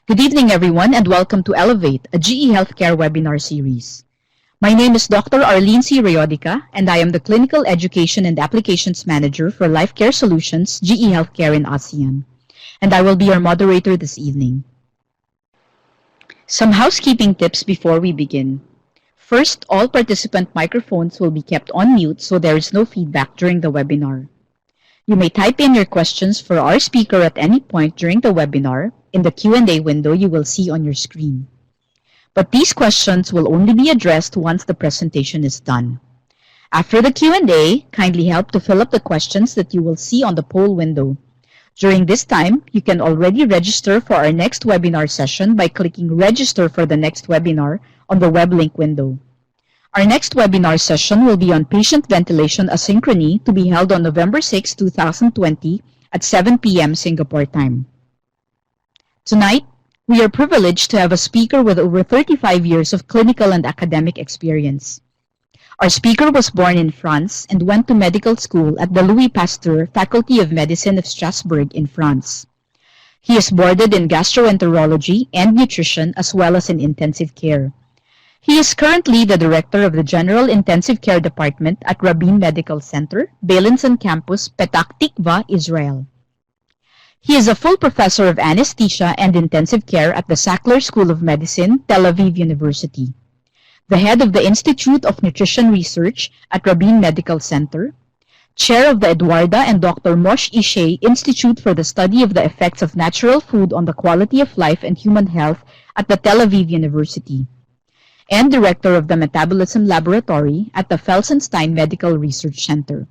Good evening, everyone, and welcome to Elevate, a GE Healthcare webinar series. My name is Dr. Arlene C. Rayodica, and I am the Clinical Education and Applications Manager for Life Care Solutions, GE Healthcare in ASEAN, and I will be your moderator this evening. Some housekeeping tips before we begin. First, all participant microphones will be kept on mute so there is no feedback during the webinar. You may type in your questions for our speaker at any point during the webinar in the Q&A window you will see on your screen. But these questions will only be addressed once the presentation is done. After the Q&A, kindly help to fill up the questions that you will see on the poll window. During this time, you can already register for our next webinar session by clicking Register for the next webinar on the web link window. Our next webinar session will be on patient ventilation asynchrony to be held on November 6, 2020 at 7 p.m. Singapore time. Tonight, we are privileged to have a speaker with over 35 years of clinical and academic experience. Our speaker was born in France and went to medical school at the Louis Pasteur Faculty of Medicine of Strasbourg in France. He is boarded in gastroenterology and nutrition as well as in intensive care. He is currently the director of the General Intensive Care Department at Rabin Medical Center, Beilinson Campus, Petah Tikva, Israel. He is a full professor of anesthesia and intensive care at the Sackler School of Medicine, Tel Aviv University, the head of the Institute of Nutrition Research at Rabin Medical Center, chair of the Eduarda and Dr. Moshe Ishay Institute for the Study of the Effects of Natural Food on the Quality of Life and Human Health at the Tel Aviv University, and director of the Metabolism Laboratory at the Felsenstein Medical Research Center.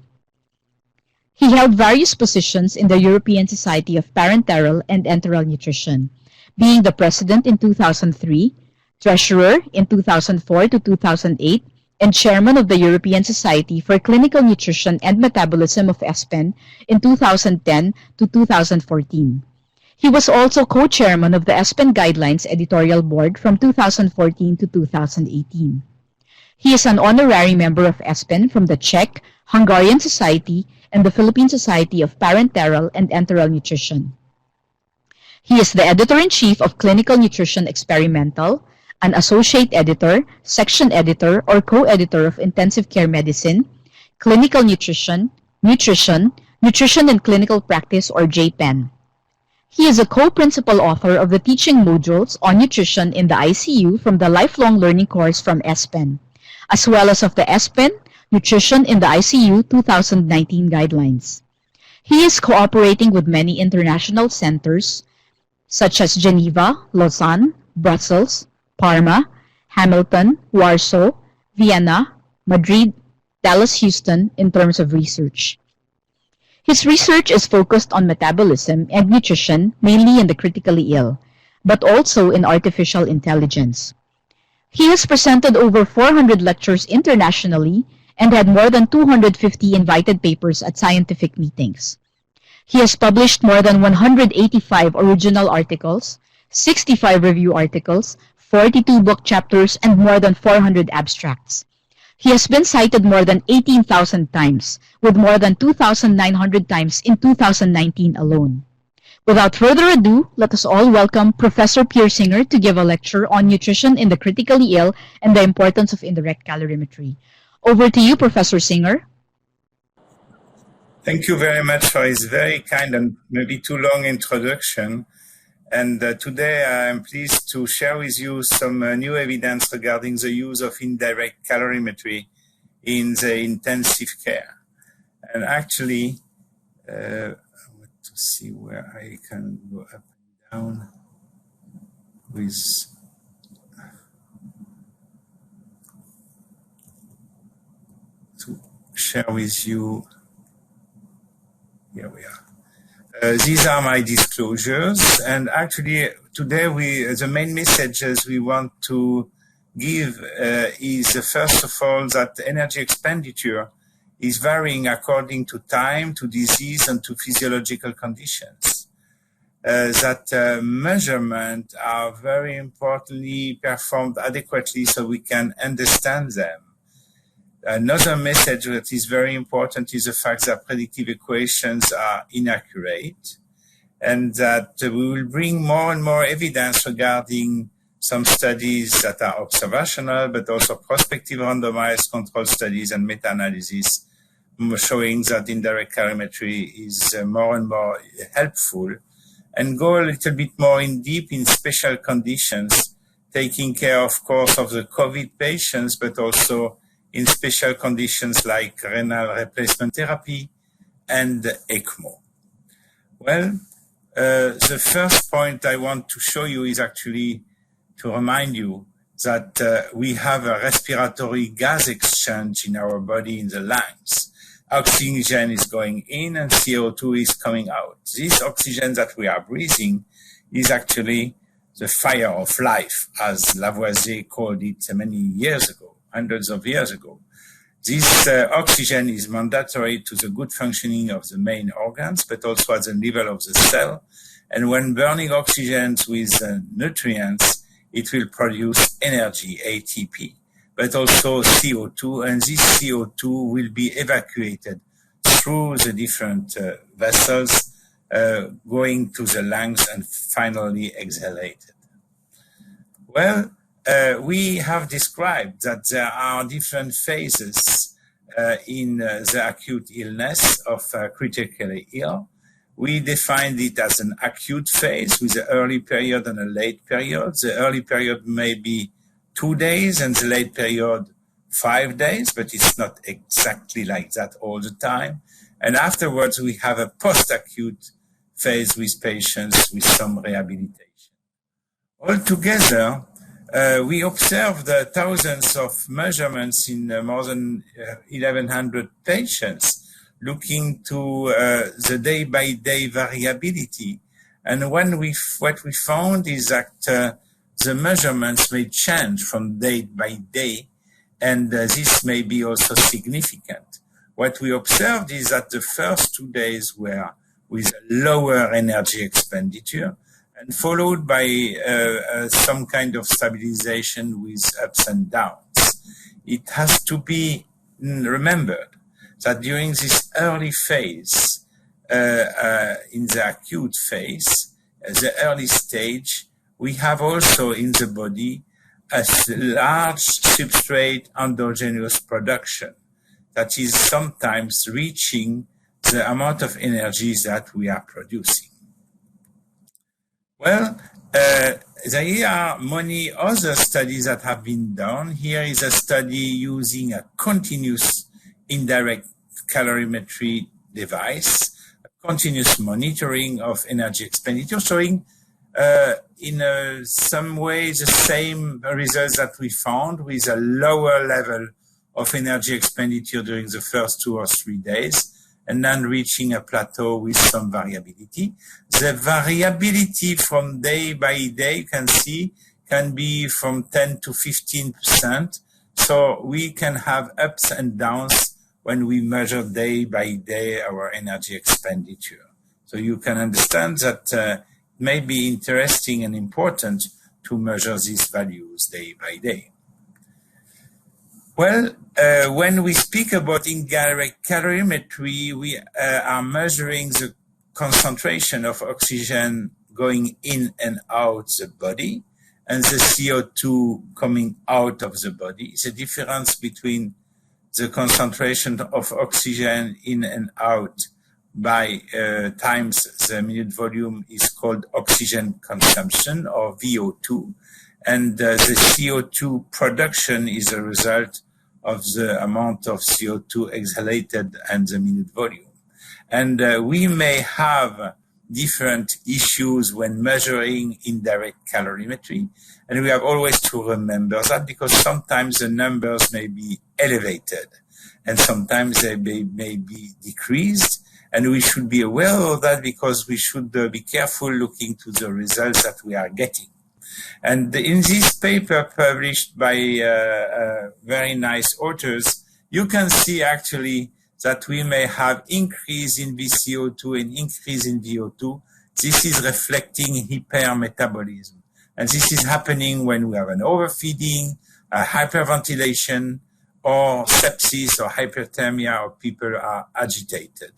He held various positions in the European Society of Parenteral and Enteral Nutrition, being the president in 2003, treasurer in 2004 to 2008, and chairman of the European Society for Clinical Nutrition and Metabolism of ESPEN in 2010 to 2014. He was also co-chairman of the ESPEN Guidelines Editorial Board from 2014 to 2018. He is an honorary member of ESPEN from the Czech, Hungarian Society, and the Philippine Society of Parenteral and Enteral Nutrition. He is the editor-in-chief of Clinical Nutrition Experimental, an associate editor, section editor, or co-editor of Intensive Care Medicine, Clinical Nutrition, Nutrition and Clinical Practice, or JPEN. He is a co-principal author of the teaching modules on nutrition in the ICU from the Lifelong Learning course from ESPEN, as well as of the ESPEN Nutrition in the ICU 2019 guidelines. He is cooperating with many international centers such as Geneva, Lausanne, Brussels, Parma, Hamilton, Warsaw, Vienna, Madrid, Dallas, Houston in terms of research. His research is focused on metabolism and nutrition, mainly in the critically ill, but also in artificial intelligence. He has presented over 400 lectures internationally and had more than 250 invited papers at scientific meetings. He has published more than 185 original articles, 65 review articles, 42 book chapters, and more than 400 abstracts. He has been cited more than 18,000 times, with more than 2,900 times in 2019 alone. Without further ado, let us all welcome Professor Piersinger to give a lecture on nutrition in the critically ill and the importance of indirect calorimetry. Over to you, Professor Singer. Thank you very much for his very kind and maybe too long introduction. And today I'm pleased to share with you some new evidence regarding the use of indirect calorimetry in the intensive care. And actually, I want to see where I can go up and down with to share with you. Here we are. These are my disclosures, and actually today the main messages we want to give is first of all that energy expenditure is varying according to time, to disease, and to physiological conditions. That measurements are very importantly performed adequately so we can understand them. Another message that is very important is the fact that predictive equations are inaccurate. and that we will bring more and more evidence regarding some studies that are observational, but also prospective randomized control studies and meta-analysis showing that indirect calorimetry is more and more helpful, and go a little bit more in deep in special conditions, taking care, of course, of the COVID patients, but also in special conditions like renal replacement therapy and Ecmo. Well, the first point I want to show you is actually to remind you that we have a respiratory gas exchange in our body in the lungs. Oxygen is going in and CO2 is coming out. This oxygen that we are breathing is actually the fire of life, as Lavoisier called it many years ago, hundreds of years ago. This oxygen is mandatory to the good functioning of the main organs, but also at the level of the cell. And when burning oxygen with nutrients, it will produce energy, ATP, but also CO2, and this CO2 will be evacuated through the different vessels, going to the lungs and finally exhalated. Well, we have described that there are different phases in the acute illness of critically ill. We defined it as an acute phase with an early period and a late period. The early period may be 2 days and the late period 5 days, but it's not exactly like that all the time. And afterwards, we have a post-acute phase with patients with some rehabilitation. Altogether, we observed thousands of measurements in more than 1,100 patients, looking to the day-by-day variability. And what we found is that the measurements may change from day by day, and this may be also significant. What we observed is that the first 2 days were with lower energy expenditure, and followed by some kind of stabilization with ups and downs. It has to be remembered that during this early phase, in the acute phase, the early stage, we have also in the body a large substrate endogenous production that is sometimes reaching the amount of energy that we are producing. Well, there are many other studies that have been done. Here is a study using a continuous indirect calorimetry device, a continuous monitoring of energy expenditure, showing in some ways the same results that we found with a lower level of energy expenditure during the first 2 or 3 days, and then reaching a plateau with some variability. The variability from day by day, you can see, can be from 10 to 15%. So we can have ups and downs when we measure day by day our energy expenditure. So you can understand that it may be interesting and important to measure these values day by day. Well, when we speak about indirect calorimetry, we are measuring the concentration of oxygen going in and out the body and the CO2 coming out of the body. The difference between the concentration of oxygen in and out by times the minute volume is called oxygen consumption, or VO2. And the CO2 production is a result of the amount of CO2 exhalated and the minute volume. And we may have different issues when measuring indirect calorimetry. And we have always to remember that, because sometimes the numbers may be elevated and sometimes they may be decreased. And we should be aware of that, because we should be careful looking to the results that we are getting. And in this paper published by very nice authors, you can see actually that we may have increase in VCO2 and increase in VO2. This is reflecting hypermetabolism. And this is happening when we have an overfeeding, hyperventilation, or sepsis or hyperthermia, or people are agitated.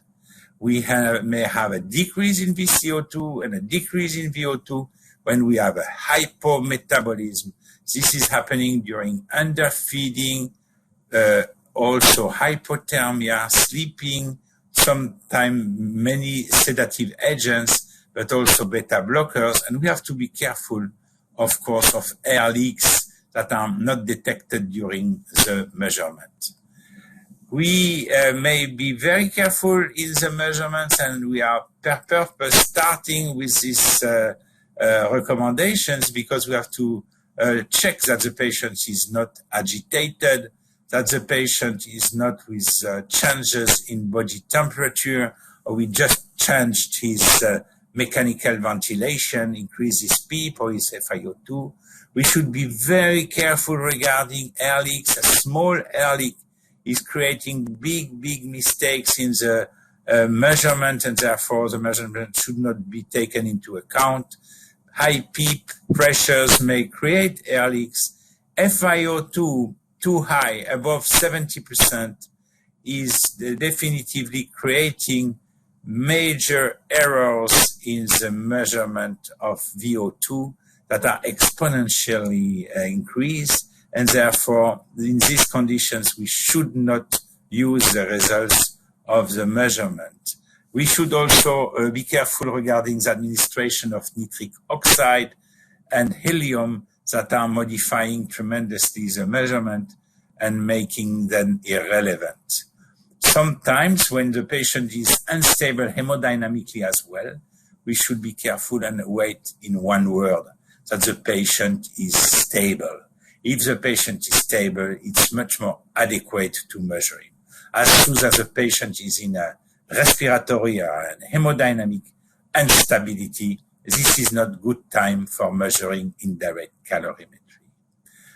We may have a decrease in VCO2 and a decrease in VO2 when we have a hypometabolism. This is happening during underfeeding, also hypothermia, sleeping, sometimes many sedative agents, but also beta blockers. And we have to be careful, of course, of air leaks that are not detected during the measurement. We may be very careful in the measurements, and we are per purpose starting with these recommendations because we have to check that the patient is not agitated, that the patient is not with changes in body temperature, or we just changed his mechanical ventilation, increase his PEEP or his FiO2. We should be very careful regarding air leaks. A small air leak is creating big mistakes in the measurement, and therefore the measurement should not be taken into account. High PEEP pressures may create air leaks. FiO2 too high, above 70%, is definitively creating major errors in the measurement of VO2 that are exponentially increased, and therefore in these conditions we should not use the results of the measurement. We should also be careful regarding the administration of nitric oxide and helium that are modifying tremendously the measurement and making them irrelevant. Sometimes when the patient is unstable hemodynamically as well, we should be careful and wait in one word that the patient is stable. If the patient is stable, it's much more adequate to measure him. As soon as the patient is in a respiratory or hemodynamic instability, this is not good time for measuring indirect calorimetry.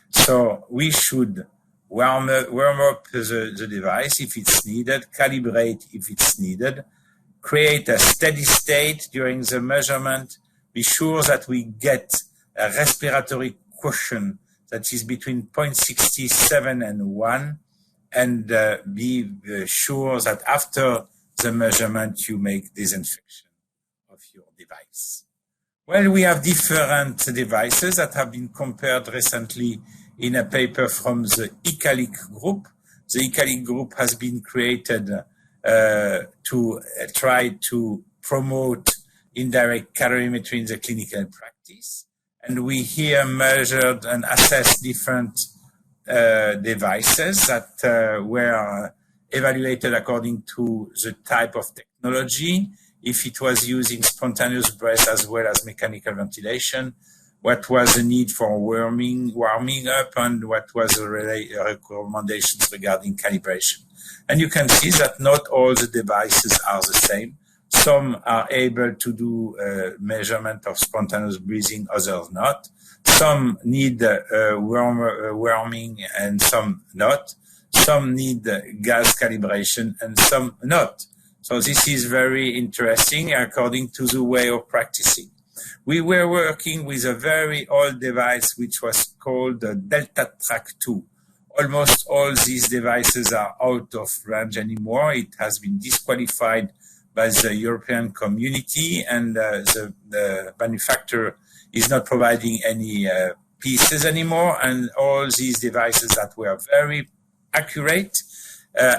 So we should warm up the device if it's needed, calibrate if it's needed, create a steady state during the measurement, be sure that we get a respiratory quotient that is between 0.67 and 1, and be sure that after the measurement you make disinfection of your device. Well, we have different devices that have been compared recently in a paper from the ECALIC group. The ECALIC group has been created to try to promote indirect calorimetry in the clinical practice. And we here measured and assessed different devices that were evaluated according to the type of technology, if it was using spontaneous breath as well as mechanical ventilation, what was the need for warming up, and what was the recommendations regarding calibration. And you can see that not all the devices are the same. Some are able to do measurement of spontaneous breathing, others not. Some need warming and some not. Some need gas calibration and some not. So this is very interesting according to the way of practicing. We were working with a very old device which was called the Delta Track 2. Almost all these devices are out of range anymore. It has been disqualified by the European community, and the manufacturer is not providing any pieces anymore, and all these devices that were very accurate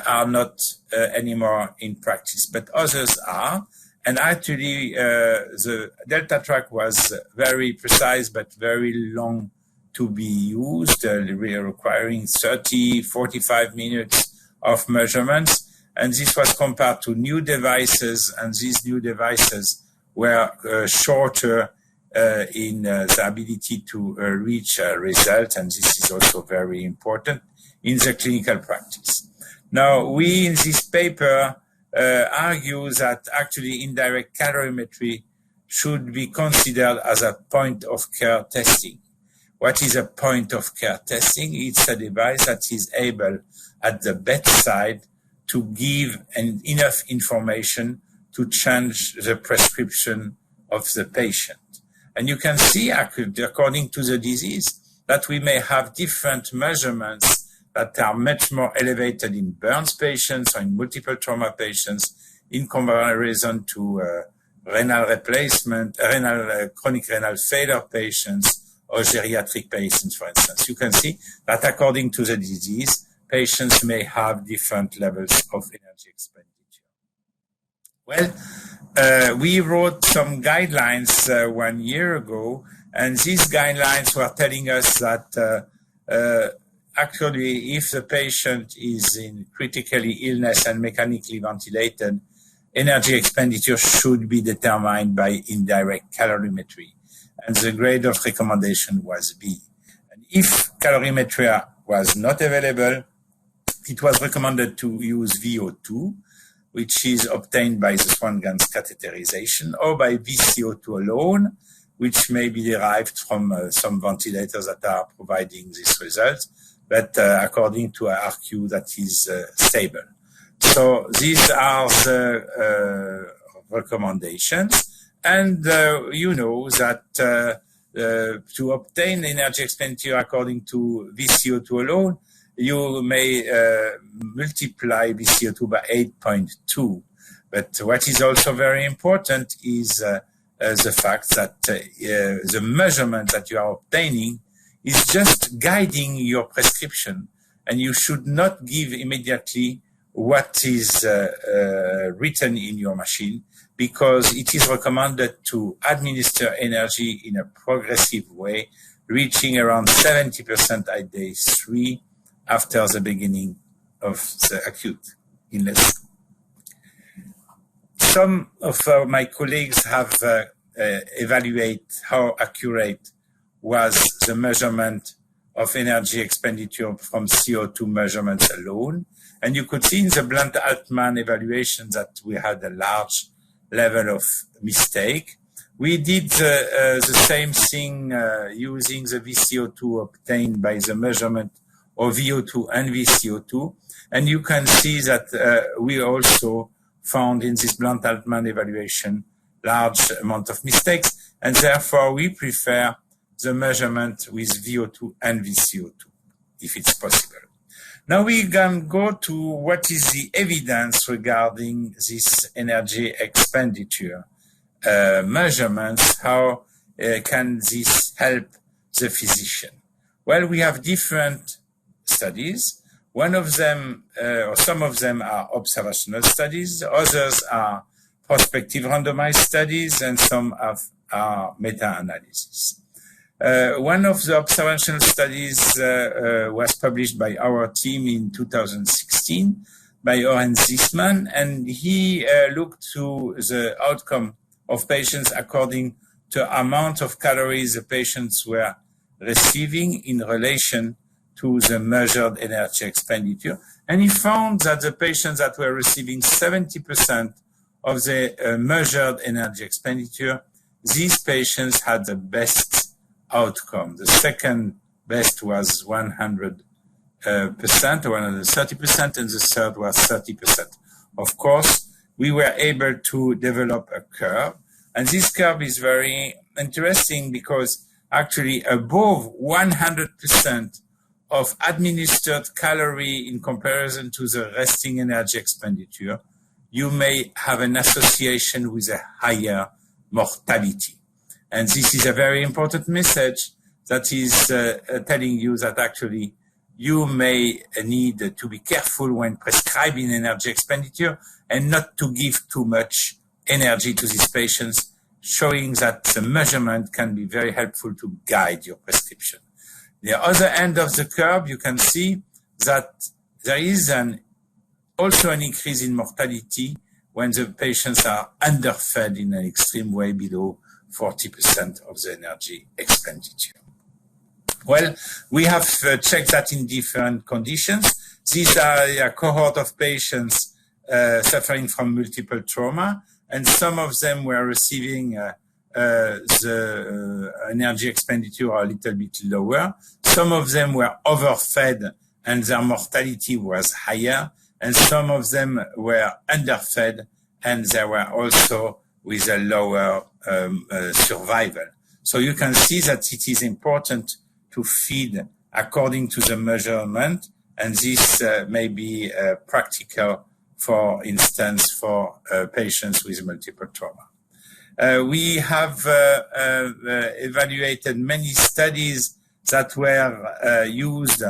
are not anymore in practice, but others are. And actually, the Delta Track was very precise but very long to be used, requiring 30, 45 minutes of measurements. And this was compared to new devices, and these new devices were shorter in the ability to reach a result, and this is also very important in the clinical practice. Now, we in this paper argue that actually indirect calorimetry should be considered as a point of care testing. What is a point of care testing? It's a device that is able at the bedside to give enough information to change the prescription of the patient. And you can see, according to the disease, that we may have different measurements that are much more elevated in burns patients or in multiple trauma patients. in comparison to renal replacement, chronic renal failure patients or geriatric patients, for instance. You can see that according to the disease, patients may have different levels of energy expenditure. Well, we wrote some guidelines 1 year ago, and these guidelines were telling us that actually, if the patient is in critically illness and mechanically ventilated, energy expenditure should be determined by indirect calorimetry. And the grade of recommendation was B. And if calorimetry was not available, it was recommended to use VO2, which is obtained by the Swan-Ganz catheterization, or by VCO2 alone, which may be derived from some ventilators that are providing this result, but according to RQ, that is stable. So these are the recommendations, and you know that to obtain energy expenditure according to VCO2 alone, you may multiply VCO2 by 8.2. But what is also very important is the fact that the measurement that you are obtaining is just guiding your prescription, and you should not give immediately what is written in your machine, because it is recommended to administer energy in a progressive way, reaching around 70% at day 3 after the beginning of the acute illness. Some of my colleagues have evaluated how accurate was the measurement of energy expenditure from CO2 measurements alone. And you could see in the Blunt-Altman evaluation that we had a large level of mistake. We did the same thing using the VCO2 obtained by the measurement of VO2 and VCO2. And you can see that we also found in this Blunt-Altman evaluation large amount of mistakes, and therefore we prefer the measurement with VO2 and VCO2, if it's possible. Now we can go to what is the evidence regarding this energy expenditure measurements. How can this help the physician? Well, we have different studies. One of them, or some of them, are observational studies. Others are prospective randomized studies, and some are meta-analysis. One of the observational studies was published by our team in 2016 by Oren Zisman, and he looked to the outcome of patients according to amount of calories the patients were receiving in relation to the measured energy expenditure. And he found that the patients that were receiving 70% of the measured energy expenditure, these patients had the best outcome. The second best was 100% or 130%, and the third was 30%. Of course, we were able to develop a curve, and this curve is very interesting because actually above 100% of administered calorie in comparison to the resting energy expenditure, you may have an association with a higher mortality. And this is a very important message that is telling you that actually you may need to be careful when prescribing energy expenditure and not to give too much energy to these patients, showing that the measurement can be very helpful to guide your prescription. The other end of the curve, you can see that there is also an increase in mortality when the patients are underfed in an extreme way below 40% of the energy expenditure. Well, we have checked that in different conditions. These are a cohort of patients suffering from multiple trauma, and some of them were receiving the energy expenditure a little bit lower. Some of them were overfed and their mortality was higher, and some of them were underfed and they were also with a lower survival. So you can see that it is important to feed according to the measurement, and this may be practical for instance, for patients with multiple trauma. We have evaluated many studies that were used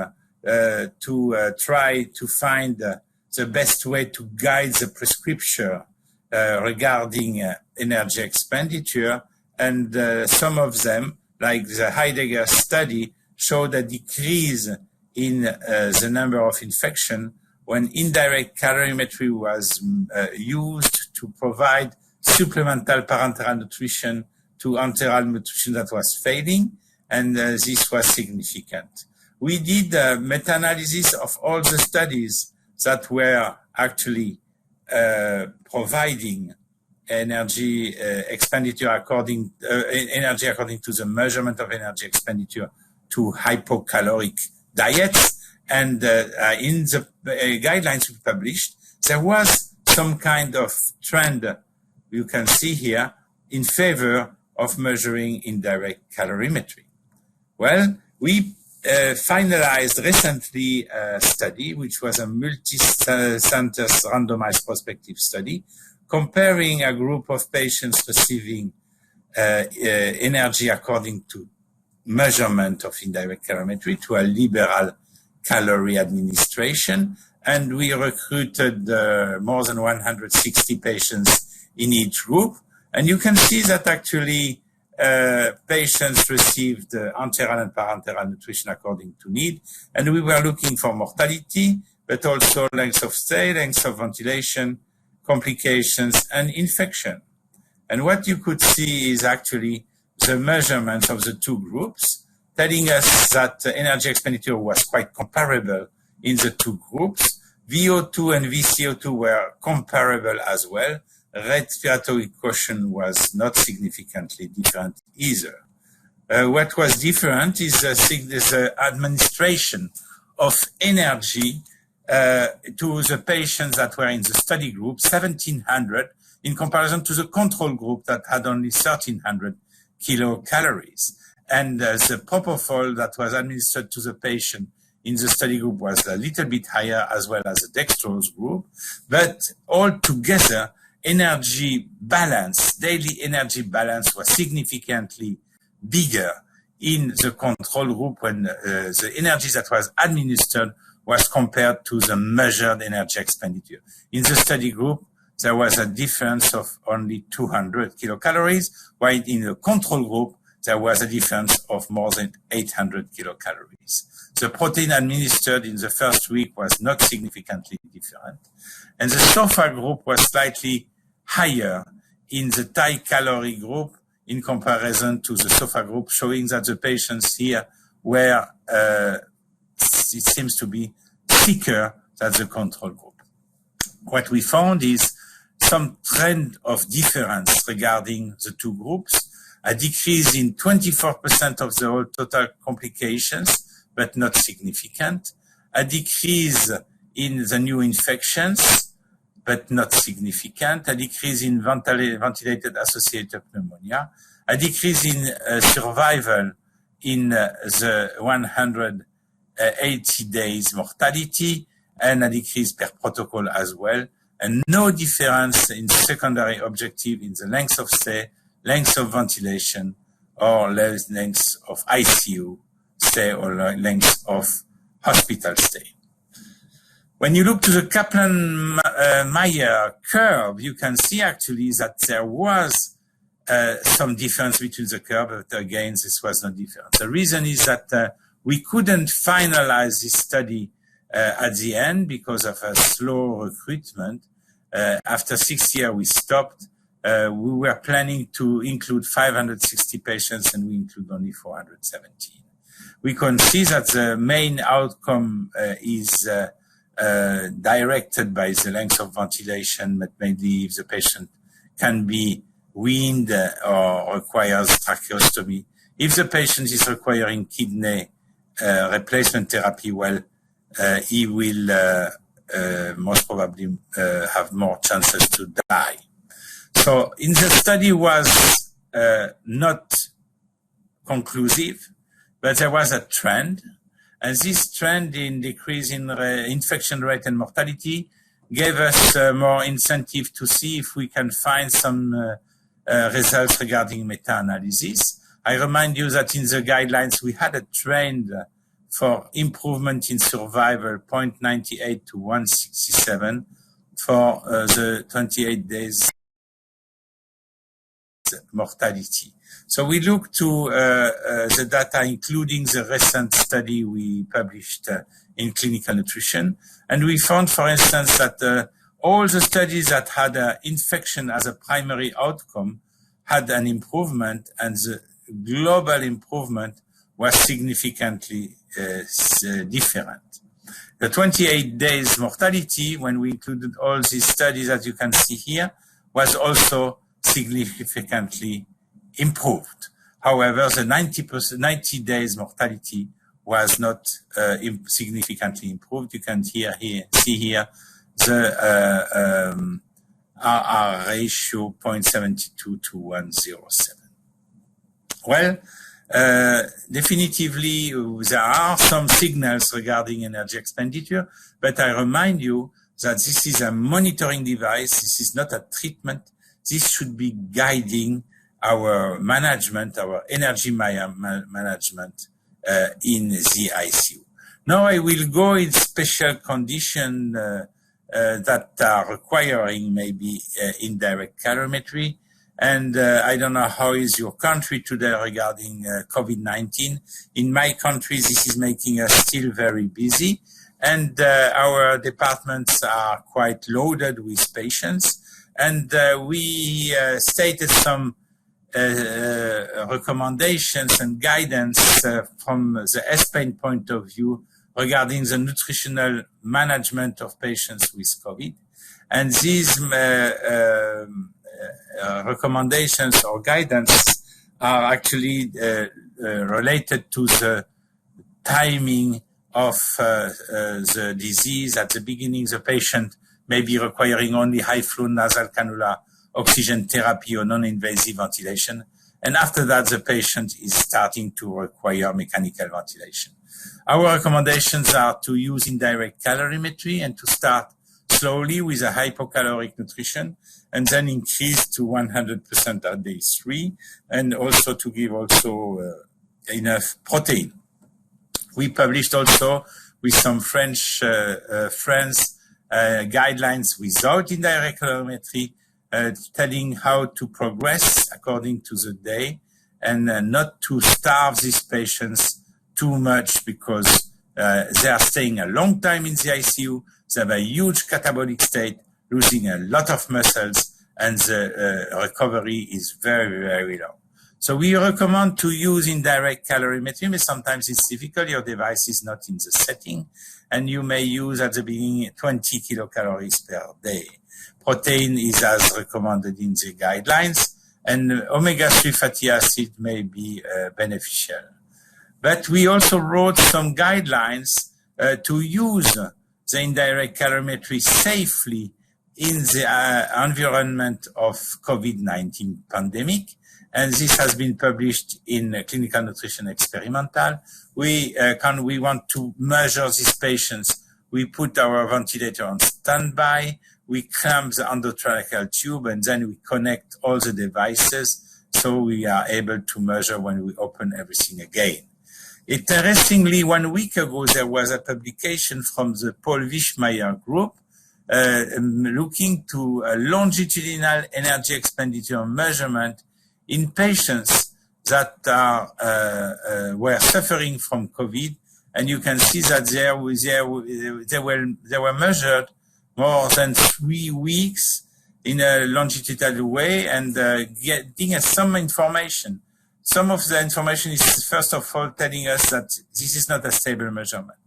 to try to find the best way to guide the prescription regarding energy expenditure, and some of them, like the Heidegger study, showed a decrease in the number of infections when indirect calorimetry was used to provide supplemental parenteral nutrition to enteral nutrition that was failing, and this was significant. We did a meta-analysis of all the studies that were actually providing energy expenditure according to the measurement of energy expenditure to hypocaloric diets. And in the guidelines we published, there was some kind of trend, you can see here, in favor of measuring indirect calorimetry. Well, we finalized recently a study, which was a multi-center randomized prospective study, comparing a group of patients receiving energy according to measurement of indirect calorimetry to a liberal calorie administration. And we recruited more than 160 patients in each group. And you can see that actually patients received enteral and parenteral nutrition according to need. And we were looking for mortality, but also length of stay, length of ventilation, complications, and infection. And what you could see is actually the measurements of the two groups, telling us that energy expenditure was quite comparable in the two groups. VO2 and VCO2 were comparable as well. Respiratory quotient was not significantly different either. What was different is the administration of energy to the patients that were in the study group, 1,700, in comparison to the control group that had only 1,300 kilocalories. And the propofol that was administered to the patient in the study group was a little bit higher, as well as the dextrose group. But altogether, energy balance, daily energy balance, was significantly bigger in the control group when the energy that was administered was compared to the measured energy expenditure. In the study group, there was a difference of only 200 kilocalories, while in the control group, there was a difference of more than 800 kilocalories. The protein administered in the first week was not significantly different. And the SOFA group was slightly higher in the high calorie group in comparison to the SOFA group, showing that the patients here were, it seems to be, sicker than the control group. What we found is some trend of difference regarding the two groups, a decrease in 24% of the whole total complications, but not significant, a decrease in the new infections, but not significant, a decrease in ventilated associated pneumonia, a decrease in survival in the 180 days mortality, and a decrease per protocol as well, and no difference in secondary objective in the length of stay, length of ventilation, or length of ICU stay, or length of hospital stay. When you look to the Kaplan-Meyer curve, you can see actually that there was some difference between the curve, but again, this was not different. The reason is that we couldn't finalize this study at the end because of a slow recruitment. After 6 years, we stopped. We were planning to include 560 patients, and we include only 417. We can see that the main outcome is directed by the length of ventilation, but maybe if the patient can be weaned or requires tracheostomy. If the patient is requiring kidney replacement therapy, well, he will most probably have more chances to die. So in the study was not conclusive, but there was a trend. And this trend in decrease in infection rate and mortality gave us more incentive to see if we can find some results regarding meta-analysis. I remind you that in the guidelines we had a trend for improvement in survival, 0.98 to 167 for the 28 days mortality. So we look to the data, including the recent study we published in Clinical Nutrition. And we found, for instance, that all the studies that had infection as a primary outcome had an improvement, and the global improvement was significantly different. The 28 days mortality, when we included all these studies that you can see here, was also significantly improved. However, the 90 days mortality was not significantly improved. You can see here the RR ratio 0.72 to 107. Well, definitively there are some signals regarding energy expenditure, but I remind you that this is a monitoring device. This is not a treatment. This should be guiding our management, our energy management in the ICU. Now I will go in special conditions that are requiring maybe indirect calorimetry. And I don't know how is your country today regarding COVID-19. In my country, this is making us still very busy. And our departments are quite loaded with patients. And we stated some recommendations and guidance from the SPAIN point of view regarding the nutritional management of patients with COVID. And these recommendations or guidance are actually related to the timing of the disease. At the beginning, the patient may be requiring only high-flow nasal cannula oxygen therapy or non-invasive ventilation. And after that, the patient is starting to require mechanical ventilation. Our recommendations are to use indirect calorimetry and to start slowly with a hypocaloric nutrition and then increase to 100% at day 3, and also to give enough protein. We published also with some French friends guidelines without indirect calorimetry, telling how to progress according to the day and not to starve these patients too much, because they are staying a long time in the ICU. They have a huge catabolic state, losing a lot of muscles, and the recovery is very, very low. So we recommend to use indirect calorimetry, but sometimes it's difficult. Your device is not in the setting, and you may use at the beginning 20 kilocalories per day. Protein is as recommended in the guidelines, and omega-3 fatty acid may be beneficial. But we also wrote some guidelines to use the indirect calorimetry safely in the environment of COVID-19 pandemic. And this has been published in Clinical Nutrition Experimental. We want to measure these patients. We put our ventilator on standby. We clamp the endotracheal tube, and then we connect all the devices so we are able to measure when we open everything again. Interestingly, 1 week ago, there was a publication from the Paul Meyer group looking to a longitudinal energy expenditure measurement in patients that were suffering from COVID. And you can see that they were measured more than 3 weeks in a longitudinal way, and getting some information. Some of the information is, first of all, telling us that this is not a stable measurement.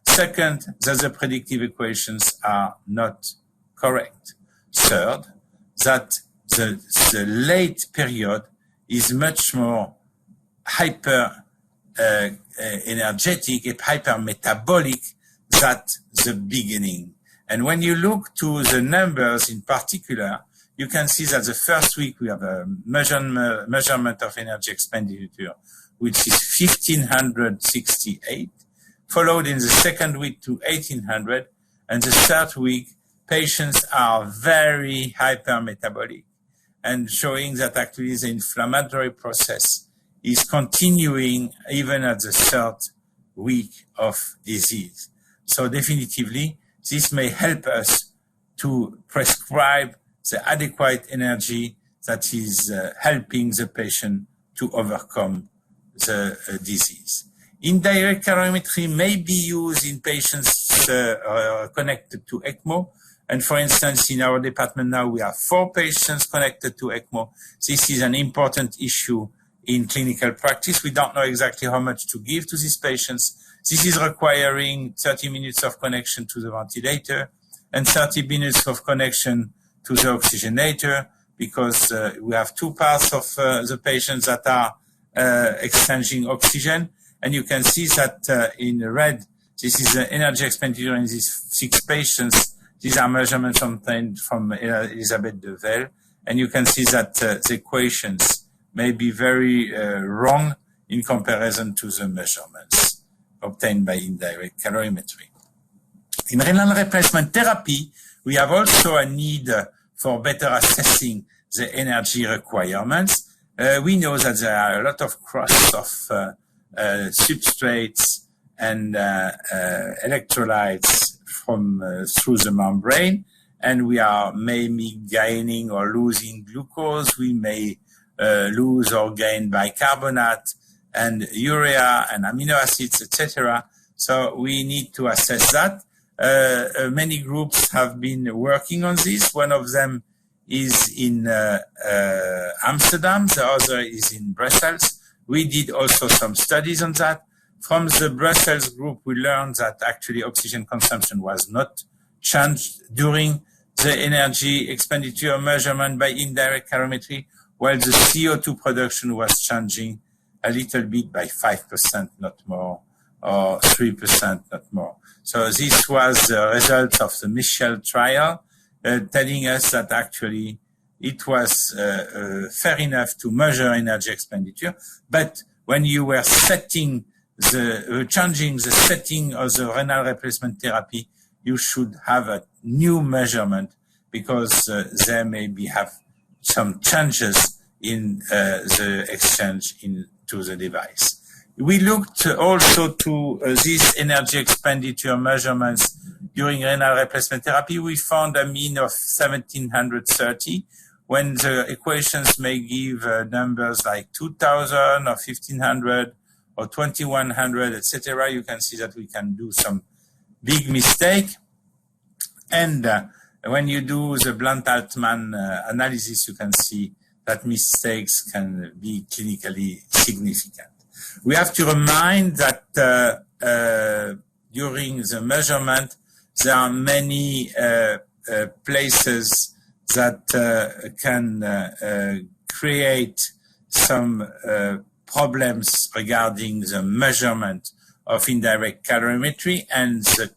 Second, that the predictive equations are not correct. Third, that the late period is much more hyper energetic, hyper metabolic than the beginning. And when you look to the numbers in particular, you can see that the first week we have a measurement of energy expenditure, which is 1568, followed in the second week to 1800, and the third week patients are very hypermetabolic, and showing that actually the inflammatory process is continuing even at the third week of disease. So definitively, this may help us to prescribe the adequate energy that is helping the patient to overcome the disease. Indirect calorimetry may be used in patients connected to Ecmo. And for instance, in our department now, we have 4 patients connected to Ecmo. This is an important issue in clinical practice. We don't know exactly how much to give to these patients. This is requiring 30 minutes of connection to the ventilator and 30 minutes of connection to the oxygenator, because we have 2 parts of the patients that are exchanging oxygen. And you can see that in red, this is the energy expenditure in these 6 patients. These are measurements obtained from Elisabeth de Velde. And you can see that the equations may be very wrong in comparison to the measurements obtained by indirect calorimetry. In renal replacement therapy, we have also a need for better assessing the energy requirements. We know that there are a lot of cross of substrates and electrolytes from through the membrane, and we are maybe gaining or losing glucose. We may lose or gain bicarbonate and urea and amino acids, etc. So we need to assess that. Many groups have been working on this. One of them is in Amsterdam, the other is in Brussels. We did also some studies on that. From the Brussels group, we learned that actually oxygen consumption was not changed during the energy expenditure measurement by indirect calorimetry, while the CO2 production was changing a little bit by 5%, not more, or 3%, not more. So this was the result of the Michel trial, telling us that actually it was fair enough to measure energy expenditure, but when you were setting changing the setting of the renal replacement therapy, you should have a new measurement, because there may have some changes in the exchange into the device. We looked also to these energy expenditure measurements during renal replacement therapy. We found a mean of 1730, when the equations may give numbers like 2000 or 1500 or 2100, etc. You can see that we can do some big mistake. And when you do the Blunt-Altman analysis, you can see that mistakes can be clinically significant. We have to remind that during the measurement, there are many places that can create some problems regarding the measurement of indirect calorimetry and the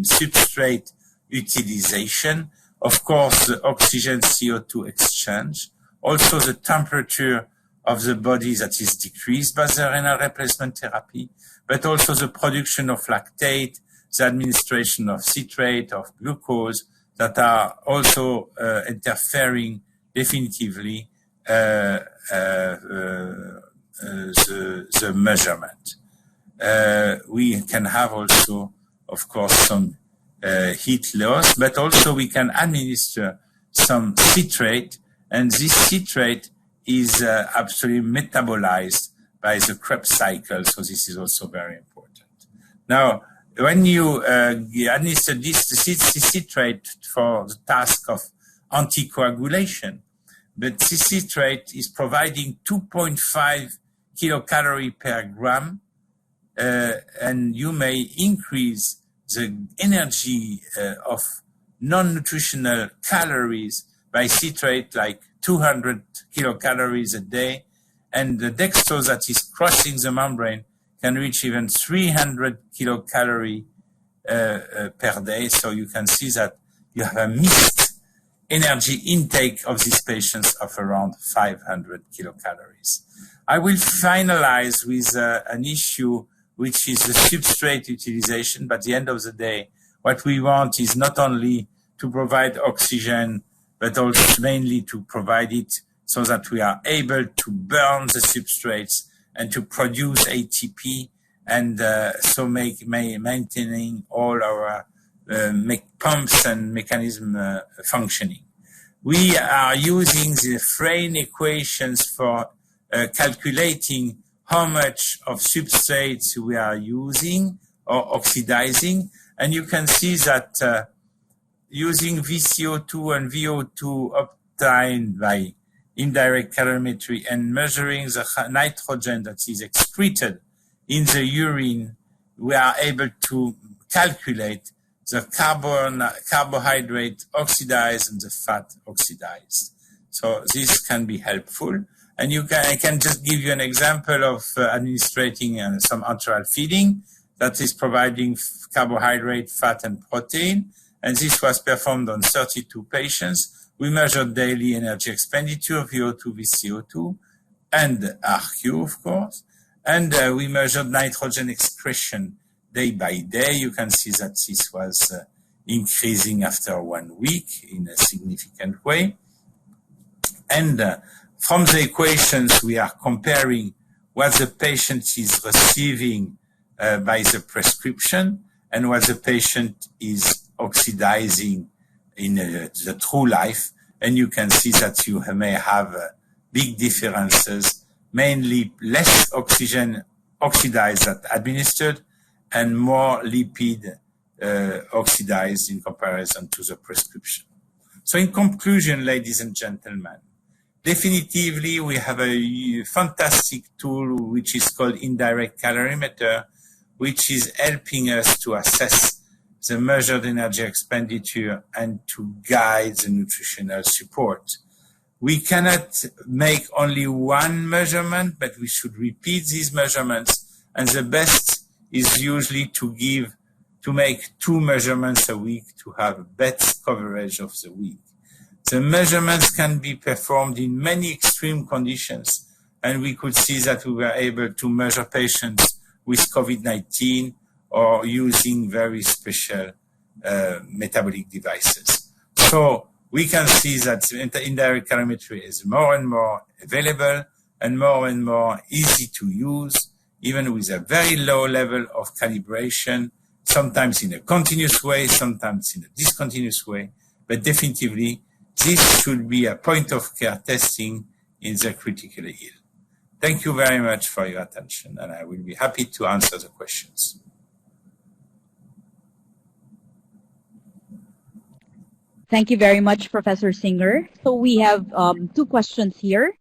substrate utilization. Of course, the oxygen CO2 exchange, also the temperature of the body that is decreased by the renal replacement therapy, but also the production of lactate, the administration of citrate, of glucose, that are also interfering definitively the measurement. We can have also, of course, some heat loss, but also we can administer some citrate, and this citrate is absolutely metabolized by the Krebs cycle, so this is also very important. Now, when you administer this citrate for the task of anticoagulation, but this citrate is providing 2.5 kilocalorie per gram, and you may increase the energy of non-nutritional calories by citrate like 200 kilocalories a day, and the dextrose that is crossing the membrane can reach even 300 kilocalorie per day. So you can see that you have a missed energy intake of these patients of around 500 kilocalories. I will finalize with an issue which is the substrate utilization, but at the end of the day, what we want is not only to provide oxygen, but also mainly to provide it so that we are able to burn the substrates and to produce ATP, and so maintaining all our pumps and mechanism functioning. We are using the Freyne equations for calculating how much of substrates we are using or oxidizing, and you can see that using VCO2 and VO2 obtained by indirect calorimetry and measuring the nitrogen that is excreted in the urine, we are able to calculate the carbohydrate oxidized and the fat oxidized. So this can be helpful. And I can just give you an example of administrating some enteral feeding that is providing carbohydrate, fat, and protein. And this was performed on 32 patients. We measured daily energy expenditure, VO2, VCO2, and RQ, of course. And we measured nitrogen excretion day by day. You can see that this was increasing after 1 week in a significant way. And from the equations, we are comparing what the patient is receiving by the prescription and what the patient is oxidizing in the true life. And you can see that you may have big differences, mainly less oxygen oxidized than administered and more lipid oxidized in comparison to the prescription. So in conclusion, ladies and gentlemen, definitively we have a fantastic tool which is called Indirect Calorimeter, which is helping us to assess the measured energy expenditure and to guide the nutritional support. We cannot make only one measurement, but we should repeat these measurements, and the best is usually to make 2 measurements a week to have best coverage of the week. The measurements can be performed in many extreme conditions, and we could see that we were able to measure patients with COVID-19 or using very special metabolic devices. So we can see that indirect calorimetry is more and more available and more easy to use, even with a very low level of calibration, sometimes in a continuous way, sometimes in a discontinuous way, but definitively this should be a point of care testing in the critically ill. Thank you very much for your attention, and I will be happy to answer the questions. Thank you very much, Professor Singer. So we have 2 questions here.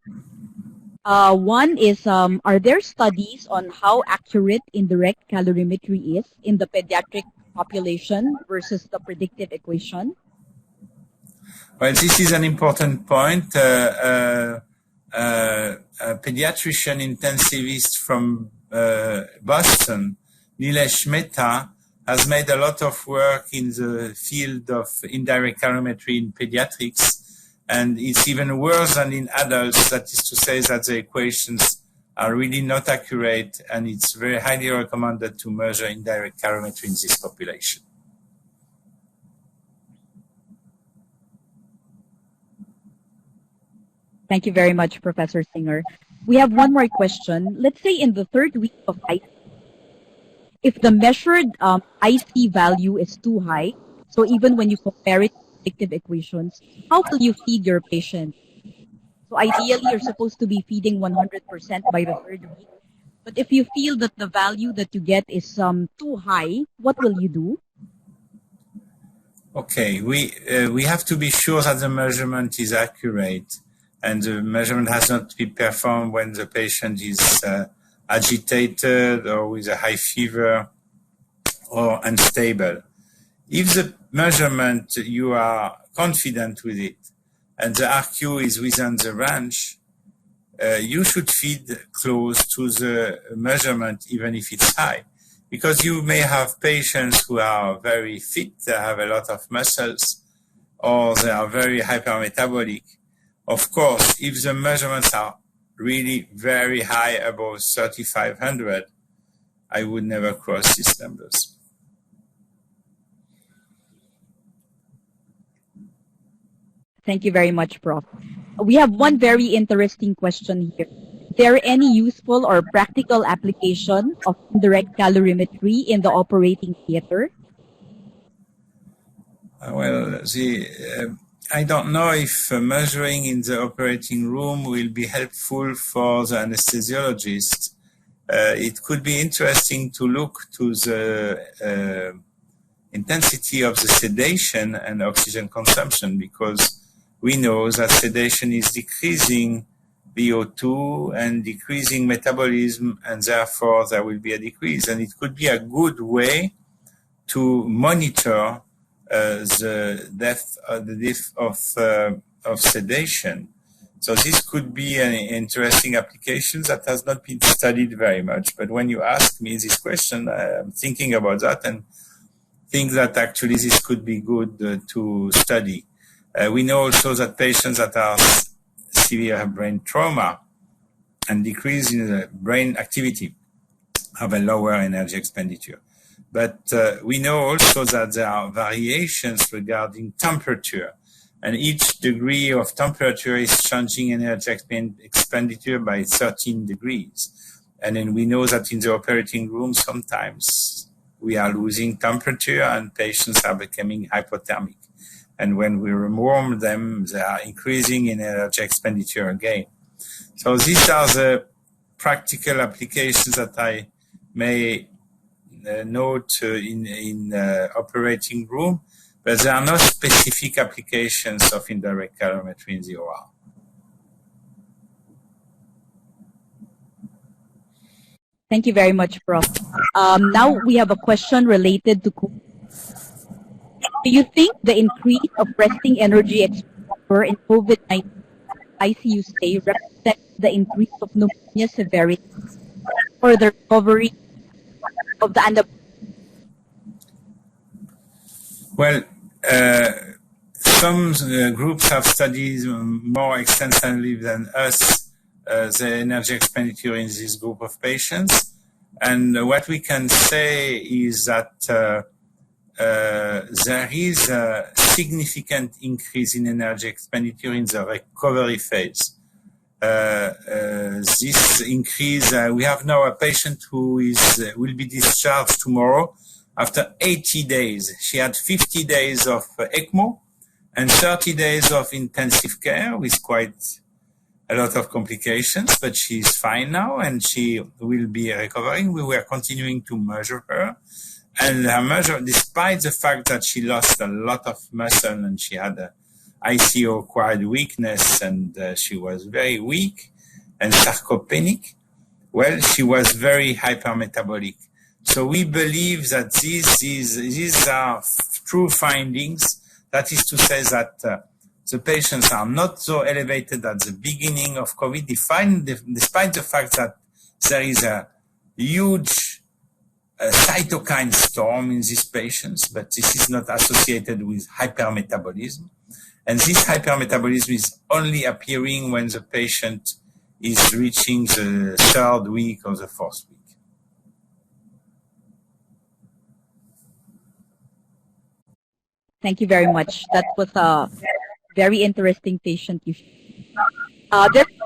One is, are there studies on how accurate indirect calorimetry is in the pediatric population versus the predictive equation? Well, this is an important point. A pediatrician intensivist from Boston, Nilesh Mehta, has made a lot of work in the field of indirect calorimetry in pediatrics, and it's even worse than in adults. That is to say that the equations are really not accurate, and it's very highly recommended to measure indirect calorimetry in this population. Thank you very much, Professor Singer. We have one more question. Let's say in the 3rd week of IC, if the measured IC value is too high, so even when you compare it to predictive equations, how will you feed your patient? So ideally, you're supposed to be feeding 100% by the 3rd week. But if you feel that the value that you get is too high, what will you do? Okay, we have to be sure that the measurement is accurate, and the measurement has not been performed when the patient is agitated or with a high fever or unstable. If the measurement, you are confident with it, and the RQ is within the range, you should feed close to the measurement even if it's high. Because you may have patients who are very fit, they have a lot of muscles, or they are very hypermetabolic. Of course, if the measurements are really very high, above 3,500, I would never cross these numbers. Thank you very much, Prof. We have one very interesting question here. Is there any useful or practical application of indirect calorimetry in the operating theater? I don't know if measuring in the operating room will be helpful for the anesthesiologist. It could be interesting to look to the intensity of the sedation and oxygen consumption, because we know that sedation is decreasing VO2 and decreasing metabolism, and therefore there will be a decrease. And it could be a good way to monitor the depth of sedation. So this could be an interesting application that has not been studied very much. But when you ask me this question, I'm thinking about that and think that actually this could be good to study. We know also that patients that are severe brain trauma and decrease in the brain activity have a lower energy expenditure. But we know also that there are variations regarding temperature, and each degree of temperature is changing energy expenditure by 13 degrees. And then we know that in the operating room, sometimes we are losing temperature and patients are becoming hypothermic. And when we warm them, they are increasing in energy expenditure again. So these are the practical applications that I may note in operating room, but there are no specific applications of indirect calorimetry in the OR. Thank you very much, Prof. Now we have a question related to COVID. Do you think the increase of resting energy exposure in COVID-19 ICU stay represents the increase of pneumonia severity or the recovery of the Well, some groups have studied more extensively than us the energy expenditure in this group of patients. And what we can say is that there is a significant increase in energy expenditure in the recovery phase. This increase, we have now a patient who will be discharged tomorrow after 80 days. She had 50 days of Ecmo and 30 days of intensive care with quite a lot of complications, but she's fine now and she will be recovering. We were continuing to measure her, and her measure, despite the fact that she lost a lot of muscle and she had a ICU-acquired weakness and she was very weak and sarcopenic, well, she was very hypermetabolic. So we believe that these are true findings. That is to say that the patients are not so elevated at the beginning of COVID, despite the fact that there is a huge cytokine storm in these patients, but this is not associated with hypermetabolism. And this hypermetabolism is only appearing when the patient is reaching the 3rd week or the 4th week. Thank you very much. That was a very interesting patient. There's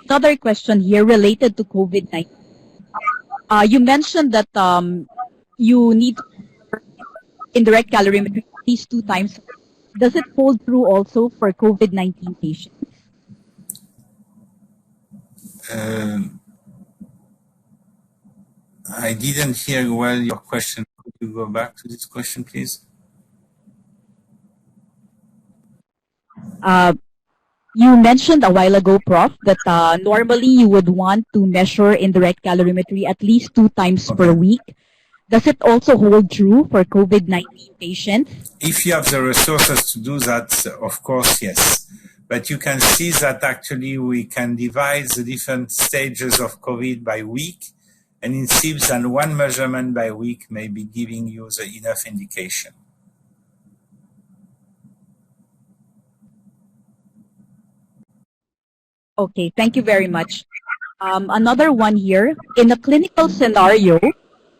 another question here related to COVID-19. You mentioned that you need indirect calorimetry at least 2 times. Does it hold true also for COVID-19 patients? I didn't hear well your question. Could you go back to this question, please? You mentioned a while ago, Prof, that normally you would want to measure indirect calorimetry at least 2 times per week. Does it also hold true for COVID-19 patients? If you have the resources to do that, of course, yes. But you can see that actually we can divide the different stages of COVID by week, and it seems that one measurement by week may be giving you the enough indication. Okay, thank you very much. Another one here. In a clinical scenario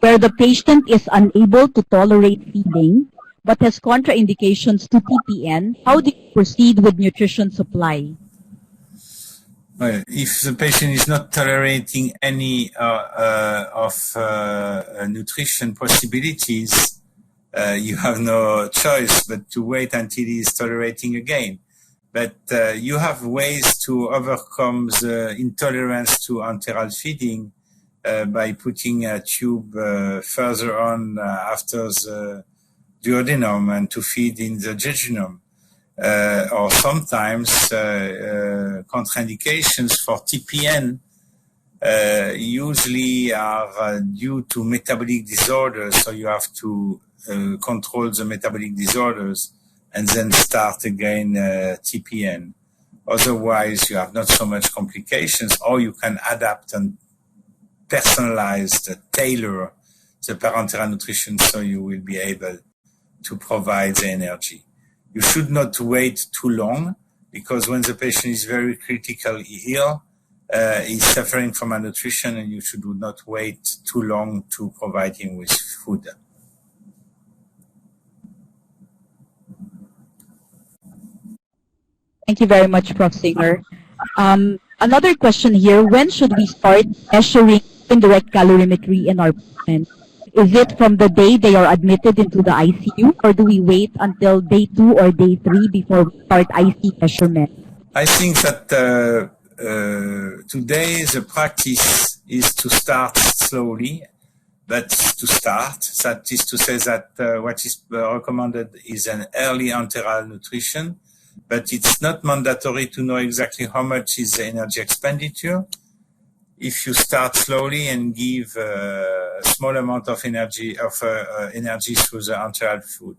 where the patient is unable to tolerate feeding, but has contraindications to TPN, how do you proceed with nutrition supply? Well, if the patient is not tolerating any of nutrition possibilities, you have no choice but to wait until he is tolerating again. But you have ways to overcome the intolerance to enteral feeding by putting a tube further on after the duodenum and to feed in the jejunum. Or sometimes contraindications for TPN usually are due to metabolic disorders, so you have to control the metabolic disorders and then start again TPN. Otherwise, you have not so much complications, or you can adapt and personalize, tailor the parenteral nutrition so you will be able to provide the energy. You should not wait too long, because when the patient is very critically ill, he's suffering from malnutrition, and you should not wait too long to provide him with food. Thank you very much, Prof. Singer. Another question here, when should we start measuring indirect calorimetry in our patients? Is it from the day they are admitted into the ICU, or do we wait until day 2 or day 3 before we start IC measurement? I think that today the practice is to start slowly, but to start. That is to say that what is recommended is an early enteral nutrition, but it's not mandatory to know exactly how much is the energy expenditure. If you start slowly and give a small amount of energy through the enteral food.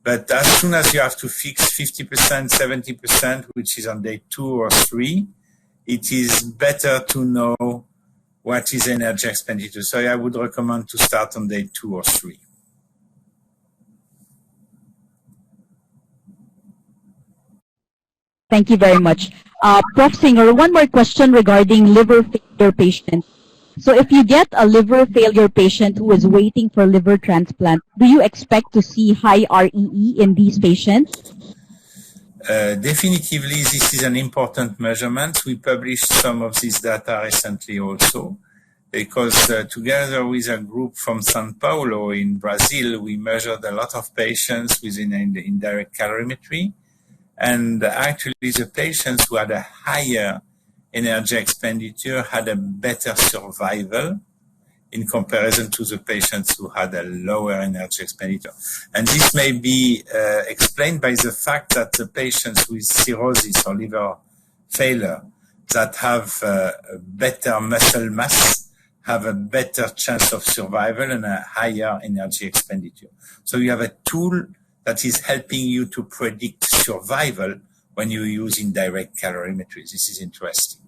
But as soon as you have to fix 50%, 70%, which is on day 2 or 3, it is better to know what is energy expenditure. So I would recommend to start on day 2 or 3. Thank you very much. Prof. Singer, one more question regarding liver failure patients. So if you get a liver failure patient who is waiting for liver transplant, do you expect to see high REE in these patients? Definitively, this is an important measurement. We published some of this data recently also, because together with a group from Sao Paulo in Brazil, we measured a lot of patients within the indirect calorimetry. And actually, the patients who had a higher energy expenditure had a better survival in comparison to the patients who had a lower energy expenditure. And this may be explained by the fact that the patients with cirrhosis or liver failure that have better muscle mass have a better chance of survival and a higher energy expenditure. So you have a tool that is helping you to predict survival when you use indirect calorimetry. This is interesting.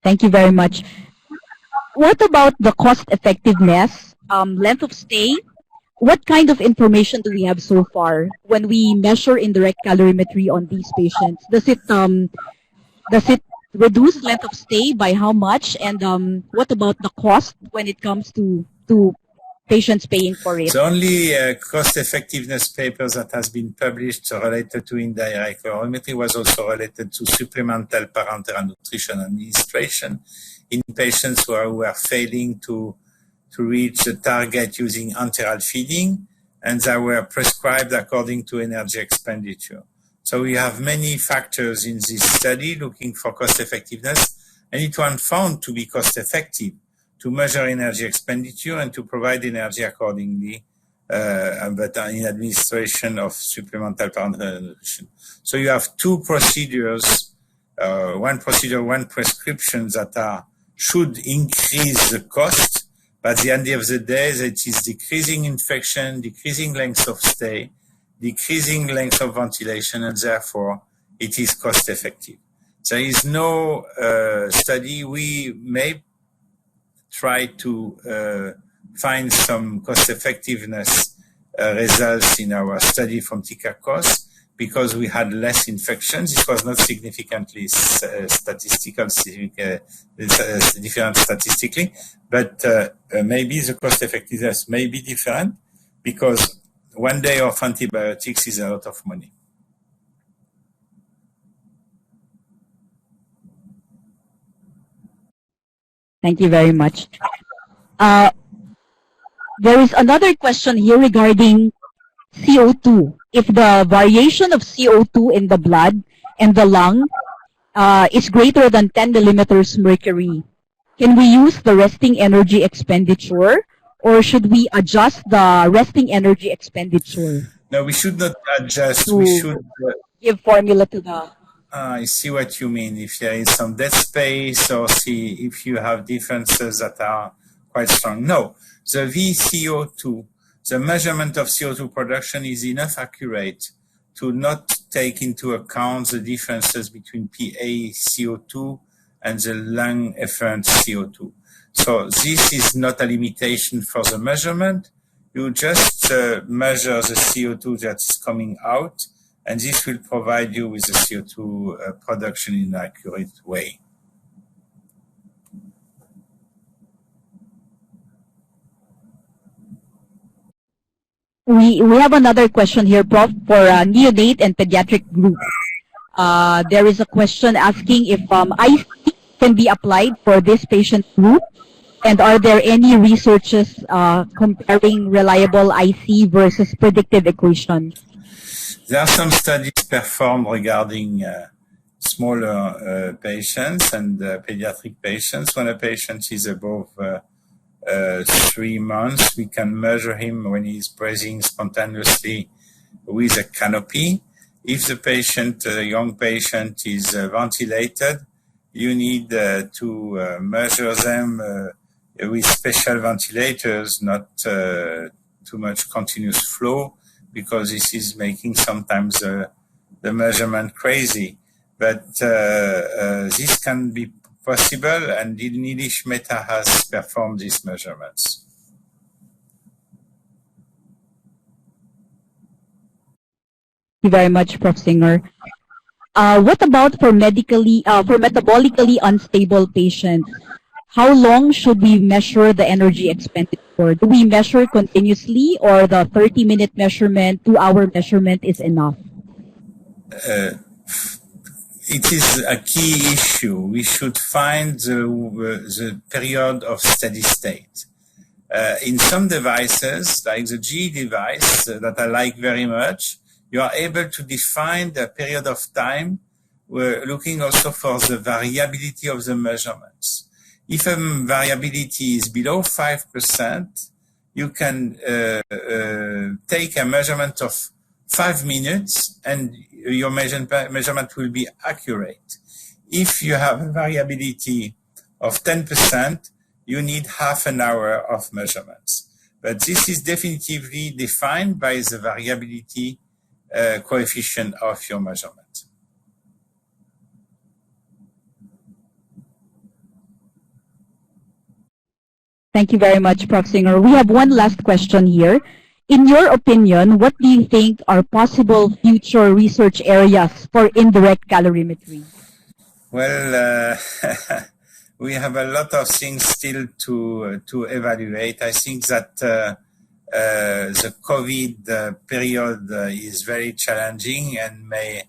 Thank you very much. What about the cost effectiveness, length of stay? What kind of information do we have so far when we measure indirect calorimetry on these patients? Does it reduce length of stay by how much? And what about the cost when it comes to patients paying for it? The only cost effectiveness paper that has been published related to indirect calorimetry was also related to supplemental parenteral nutrition administration in patients who are failing to reach the target using enteral feeding, and that were prescribed according to energy expenditure. So we have many factors in this study looking for cost effectiveness, and it was found to be cost effective to measure energy expenditure and to provide energy accordingly, but in administration of supplemental parenteral nutrition. So you have two procedures, one procedure, one prescription that should increase the cost, but at the end of the day, it is decreasing infection, decreasing length of stay, decreasing length of ventilation, and therefore it is cost effective. There is no study. We may try to find some cost effectiveness results in our study from TICACOS because we had less infections. It was not significantly different statistically, but maybe the cost effectiveness may be different because 1 day of antibiotics is a lot of money. Thank you very much. There is another question here regarding CO2. If the variation of CO2 in the blood and the lung is greater than 10 millimeters mercury, can we use the resting energy expenditure, or should we adjust the resting energy expenditure? No, we should not adjust. We should give formula to the. I see what you mean. If there is some dead space, or see if you have differences that are quite strong. No, the VCO2, the measurement of CO2 production is enough accurate to not take into account the differences between PaCO2 and the lung efferent CO2. So this is not a limitation for the measurement. You just measure the CO2 that's coming out, and this will provide you with the CO2 production in an accurate way. We have another question here, Prof, for neonate and pediatric group. There is a question asking if IC can be applied for this patient group, and are there any researches comparing reliable IC versus predictive equation? There are some studies performed regarding smaller patients and pediatric patients. When a patient is above 3 months, we can measure him when he's breathing spontaneously with a canopy. If the patient, the young patient, is ventilated, you need to measure them with special ventilators, not too much continuous flow, because this is making sometimes the measurement crazy. But this can be possible, and Nilesh Mehta has performed these measurements. Thank you very much, Prof. Singer. What about for metabolically unstable patients? How long should we measure the energy expenditure? Do we measure continuously, or the 30-minute measurement, 2-hour measurement is enough? It is a key issue. We should find the period of steady state. In some devices, like the GE device that I like very much, you are able to define the period of time. We're looking also for the variability of the measurements. If a variability is below 5%, you can take a measurement of 5 minutes and your measurement will be accurate. If you have a variability of 10%, you need half an hour of measurements. But this is definitively defined by the variability coefficient of your measurement. Thank you very much, Prof. Singer. We have one last question here. In your opinion, what do you think are possible future research areas for indirect calorimetry? Well, we have a lot of things still to evaluate. I think that the COVID period is very challenging and may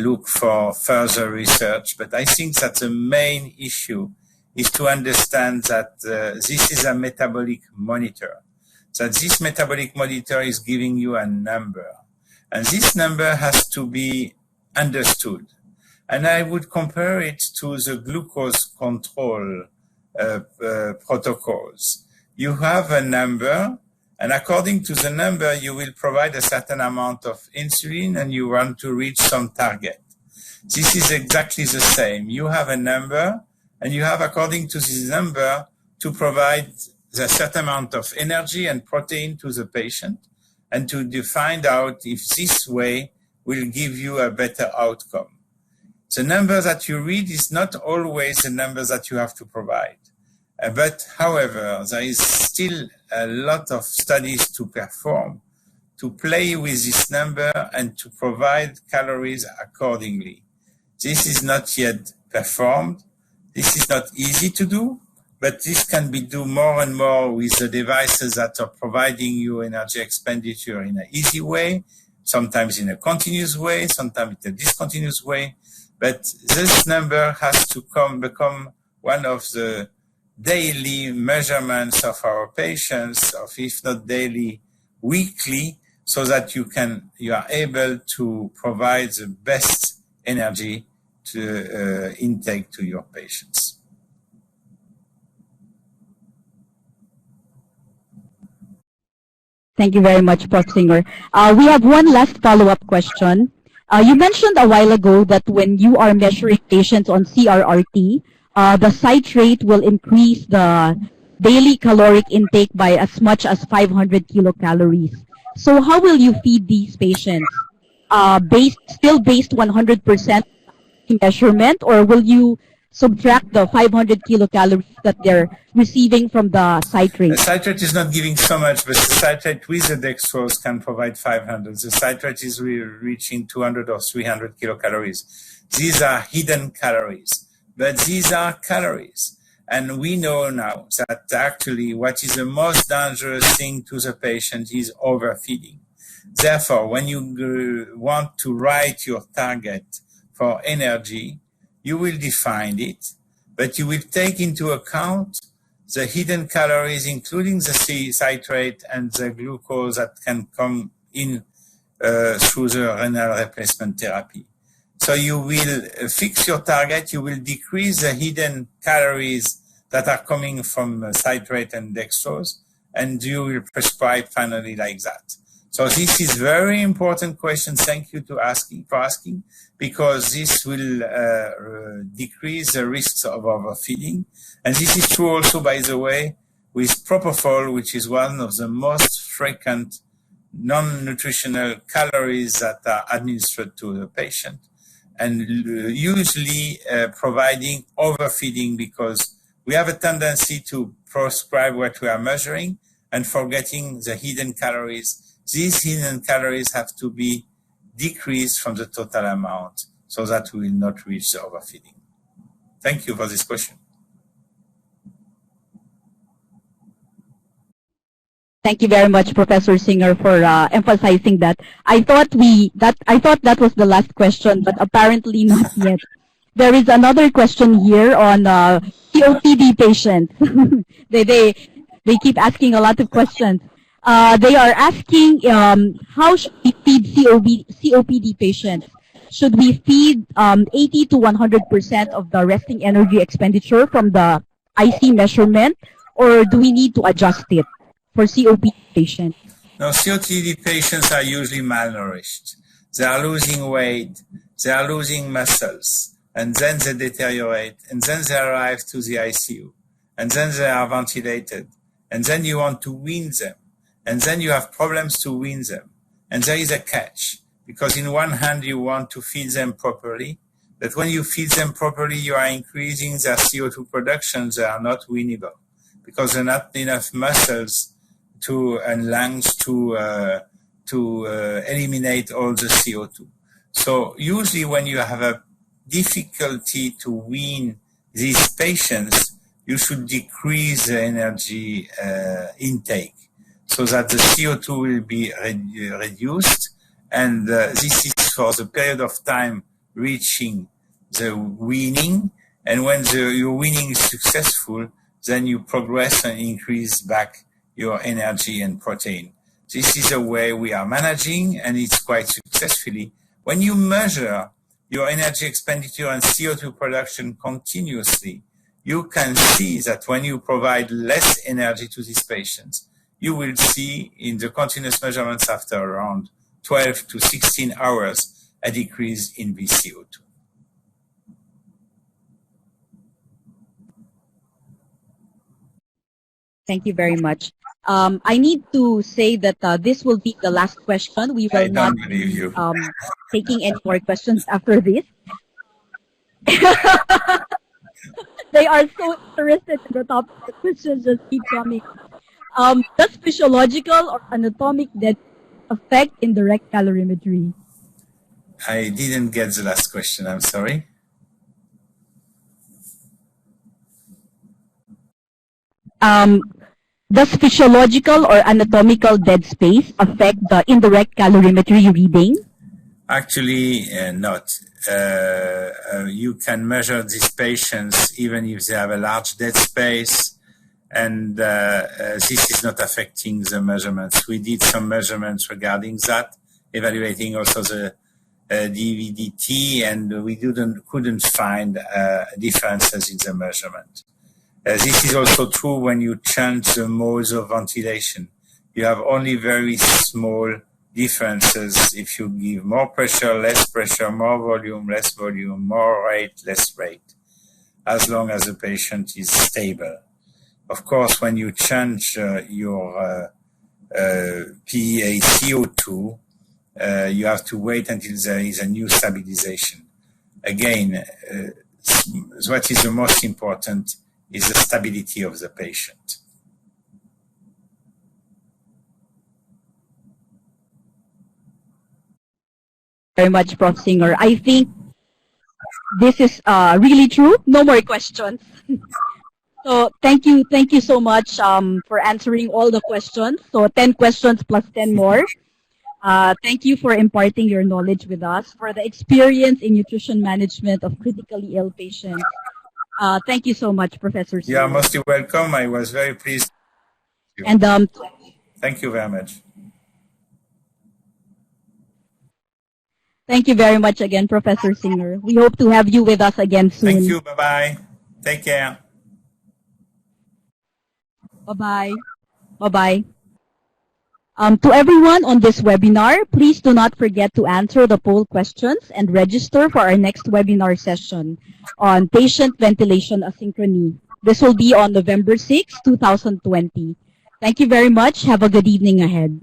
look for further research. But I think that the main issue is to understand that this is a metabolic monitor. That this metabolic monitor is giving you a number. And this number has to be understood. And I would compare it to the glucose control protocols. You have a number, and according to the number, you will provide a certain amount of insulin and you want to reach some target. This is exactly the same. You have a number, and you have, according to this number, to provide the certain amount of energy and protein to the patient, and to find out if this way will give you a better outcome. The number that you read is not always the number that you have to provide. But however, there is still a lot of studies to perform to play with this number and to provide calories accordingly. This is not yet performed. This is not easy to do, But this can be done more and more with the devices that are providing you energy expenditure in an easy way, sometimes in a continuous way, sometimes in a discontinuous way. But this number has to become one of the daily measurements of our patients, of if not daily, weekly, so that you are able to provide the best energy to intake to your patients. Thank you very much, Prof. Singer. We have one last follow-up question. You mentioned a while ago that when you are measuring patients on CRRT, the citrate will increase the daily caloric intake by as much as 500 kilocalories. So how will you feed these patients? Still based 100% measurement, or will you subtract the 500 kilocalories that they're receiving from the citrate? The citrate is not giving so much, but the citrate with the dextrose can provide 500. The citrate is reaching 200 or 300 kilocalories. These are hidden calories, but these are calories. And we know now that actually what is the most dangerous thing to the patient is overfeeding. Therefore, when you want to write your target for energy, you will define it, but you will take into account the hidden calories, including the citrate and the glucose that can come in through the renal replacement therapy. So you will fix your target, you will decrease the hidden calories that are coming from citrate and dextrose, and you will prescribe finally like that. So this is very important question. Thank you for asking, because this will decrease the risks of overfeeding. And this is true also, by the way, with propofol, which is one of the most frequent non-nutritional calories that are administered to the patient, and usually providing overfeeding, because we have a tendency to prescribe what we are measuring and forgetting the hidden calories. These hidden calories have to be decreased from the total amount so that we will not reach the overfeeding. Thank you for this question. Thank you very much, Professor Singer, for emphasizing that. I thought that was the last question, but apparently not yet. There is another question here on COPD patients. they keep asking a lot of questions. They are asking how should we feed COPD patients? Should we feed 80 to 100% of the resting energy expenditure from the IC measurement, or do we need to adjust it for COPD patients? Now, COPD patients are usually malnourished. They are losing weight, they are losing muscles, and then they deteriorate, and then they arrive to the ICU, and then they are ventilated, and then you want to wean them, and then you have problems to wean them. And there is a catch, because in one hand you want to feed them properly, but when you feed them properly, you are increasing their CO2 production. They are not weanable, because there are not enough muscles and lungs to eliminate all the CO2. So usually when you have a difficulty to wean these patients, you should decrease the energy intake so that the CO2 will be reduced. And this is for the period of time reaching the weaning. And when your weaning is successful, then you progress and increase back your energy and protein. This is a way we are managing, and it's quite successfully. When you measure your energy expenditure and CO2 production continuously, you can see that when you provide less energy to these patients, you will see in the continuous measurements after around 12 to 16 hours a decrease in VCO2. Thank you very much. I need to say that this will be the last question. We will not be taking any more questions after this. They are so interested in the topic. The questions just keep coming. Does physiological or anatomic dead affect indirect calorimetry? I didn't get the last question. I'm sorry. does physiological or anatomical dead space affect the indirect calorimetry reading? Actually, not. You can measure these patients even if they have a large dead space, and this is not affecting the measurements. We did some measurements regarding that, evaluating also the DVDT, and we couldn't find differences in the measurement. This is also true when you change the modes of ventilation. You have only very small differences if you give more pressure, less pressure, more volume, less volume, more rate, less rate, as long as the patient is stable. Of course, when you change your PaCO2, you have to wait until there is a new stabilization. Again, what is the most important is the stability of the patient. Very much, Prof. Singer. I think this is really true. No more questions. So thank you so much for answering all the questions. So 10 questions plus 10 more. Thank you for imparting your knowledge with us, for the experience in nutrition management of critically ill patients. Thank you so much, Professor Singer. You are most welcome. I was very pleased. And thank you very much. Thank you very much again, Professor Singer. We hope to have you with us again soon. Thank you. Bye-bye. Take care. Bye-bye. Bye-bye. To everyone on this webinar, please do not forget to answer the poll questions and register for our next webinar session on patient ventilation asynchrony. This will be on November 6, 2020. Thank you very much. Have a good evening ahead.